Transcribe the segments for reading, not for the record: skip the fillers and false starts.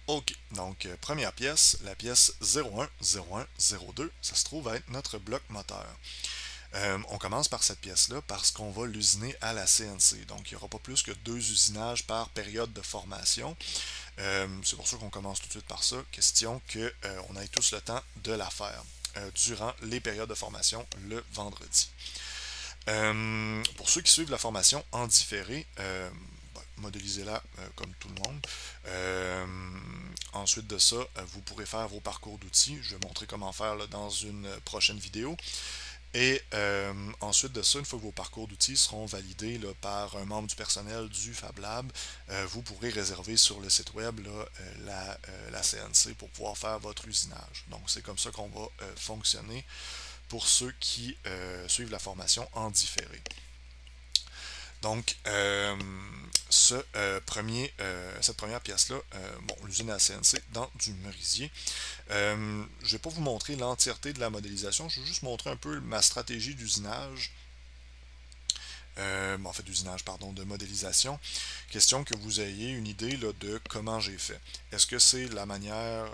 Ok, donc première pièce, la pièce 010102, ça se trouve être notre bloc moteur. On commence par cette pièce-là parce qu'on va l'usiner à la CNC. Donc il n'y aura pas plus que 2 usinages par période de formation. C'est pour ça qu'on commence tout de suite par ça. Question qu'on ait tous le temps de la faire durant les périodes de formation le vendredi. Pour ceux qui suivent la formation en différé, modélisez-la comme tout le monde. Ensuite de ça, vous pourrez faire vos parcours d'outils. Je vais montrer comment faire là, dans une prochaine vidéo. Et ensuite de ça, une fois que vos parcours d'outils seront validés là, par un membre du personnel du Fab Lab, vous pourrez réserver sur le site web là, la CNC pour pouvoir faire votre usinage. Donc c'est comme ça qu'on va fonctionner pour ceux qui suivent la formation en différé. Donc, cette première pièce-là, l'usine à la CNC dans du merisier. Je ne vais pas vous montrer l'entièreté de la modélisation, je vais juste montrer un peu ma stratégie d'usinage. D'usinage, pardon, de modélisation. Question que vous ayez une idée là, de comment j'ai fait. Est-ce que c'est la manière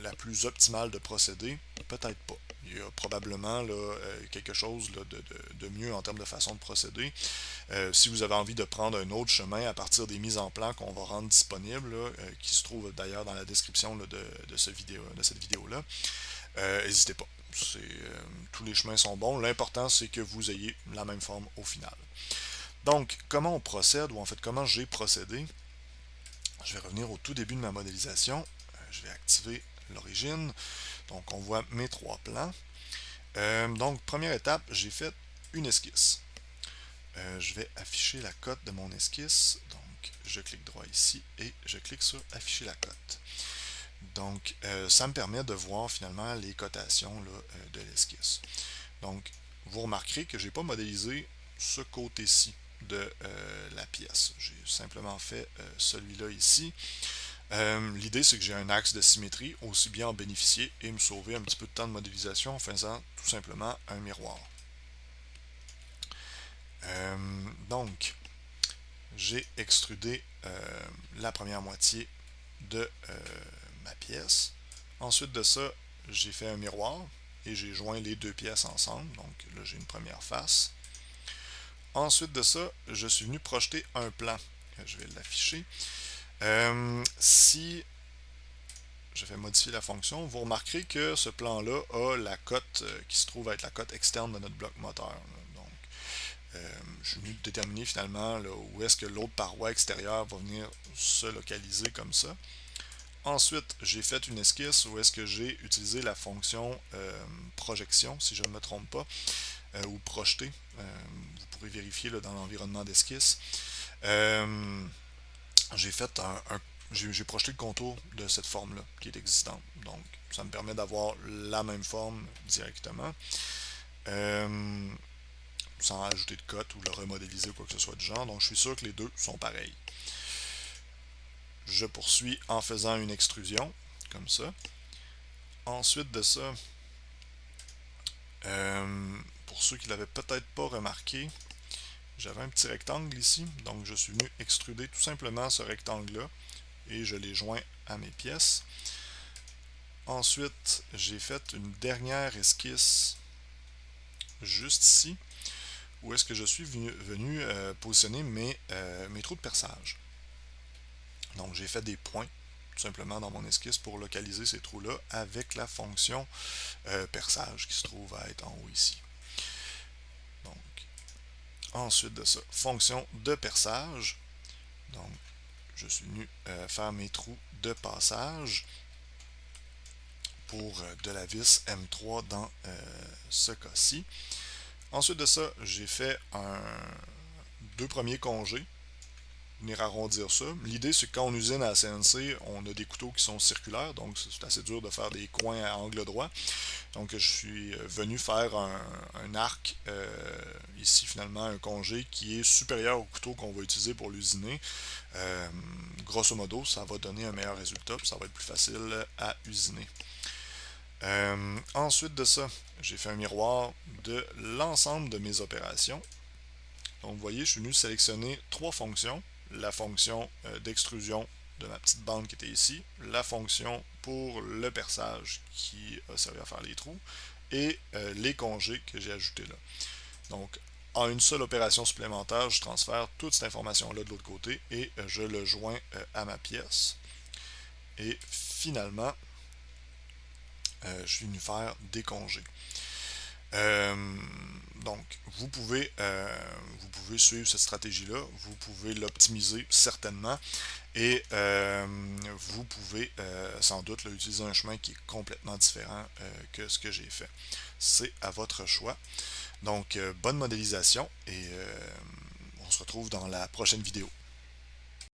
la plus optimale de procéder? Peut-être pas. Il y a probablement là, quelque chose là, de mieux en termes de façon de procéder. Si vous avez envie de prendre un autre chemin à partir des mises en plan qu'on va rendre disponibles, là, qui se trouve d'ailleurs dans la description là, de cette vidéo-là, n'hésitez pas. Tous les chemins sont bons. L'important, c'est que vous ayez la même forme au final. Donc, comment on procède, ou en fait, comment j'ai procédé? Je vais revenir au tout début de ma modélisation. Je vais activer l'origine. Donc, on voit mes 3 plans. Donc, première étape, j'ai fait une esquisse. Je vais afficher la cote de mon esquisse. Donc, je clique droit ici et je clique sur afficher la cote. Donc, ça me permet de voir finalement les cotations là, de l'esquisse. Donc, vous remarquerez que je n'ai pas modélisé ce côté-ci de la pièce. J'ai simplement fait celui-là ici. L'idée, c'est que j'ai un axe de symétrie, aussi bien en bénéficier et me sauver un petit peu de temps de modélisation en faisant tout simplement un miroir. Donc, j'ai extrudé la première moitié de ma pièce. Ensuite de ça, j'ai fait un miroir et j'ai joint les 2 pièces ensemble. Donc là, j'ai une première face. Ensuite de ça, je suis venu projeter un plan. Je vais l'afficher. Si je vais modifier la fonction, vous remarquerez que ce plan-là a la cote qui se trouve être la cote externe de notre bloc moteur. Donc, je suis venu déterminer finalement là, où est-ce que l'autre paroi extérieure va venir se localiser comme ça. Ensuite, j'ai fait une esquisse où est-ce que j'ai utilisé la fonction projection, si je ne me trompe pas, ou projeter. Vous pourrez vérifier là, dans l'environnement d'esquisse. J'ai projeté le contour de cette forme-là, qui est existante. Donc, ça me permet d'avoir la même forme directement, sans ajouter de cote ou le remodéliser ou quoi que ce soit du genre. Donc, je suis sûr que les deux sont pareils. Je poursuis en faisant une extrusion, comme ça. Ensuite de ça, pour ceux qui ne l'avaient peut-être pas remarqué, j'avais un petit rectangle ici, donc je suis venu extruder tout simplement ce rectangle-là et je l'ai joint à mes pièces. Ensuite, j'ai fait une dernière esquisse juste ici, où est-ce que je suis venu positionner mes trous de perçage. Donc j'ai fait des points tout simplement dans mon esquisse pour localiser ces trous-là avec la fonction perçage qui se trouve à être en haut ici. Donc, ensuite de ça, fonction de perçage. Donc, je suis venu faire mes trous de passage pour de la vis M3 dans ce cas-ci. Ensuite de ça, j'ai fait 2 premiers congés. Venir arrondir ça. L'idée, c'est que quand on usine à la CNC, on a des couteaux qui sont circulaires, donc c'est assez dur de faire des coins à angle droit. Donc je suis venu faire un arc, ici finalement un congé qui est supérieur au couteau qu'on va utiliser pour l'usiner. Grosso modo, ça va donner un meilleur résultat, ça va être plus facile à usiner. Ensuite de ça, j'ai fait un miroir de l'ensemble de mes opérations. Donc vous voyez, je suis venu sélectionner 3 fonctions. La fonction d'extrusion de ma petite bande qui était ici, la fonction pour le perçage qui a servi à faire les trous, et les congés que j'ai ajoutés là. Donc, en une seule opération supplémentaire, je transfère toute cette information-là de l'autre côté et je le joins à ma pièce. Et finalement, je suis venu faire des congés. Donc, vous pouvez suivre cette stratégie-là, vous pouvez l'optimiser certainement, et vous pouvez sans doute là, utiliser un chemin qui est complètement différent que ce que j'ai fait. C'est à votre choix. Donc, bonne modélisation, et on se retrouve dans la prochaine vidéo.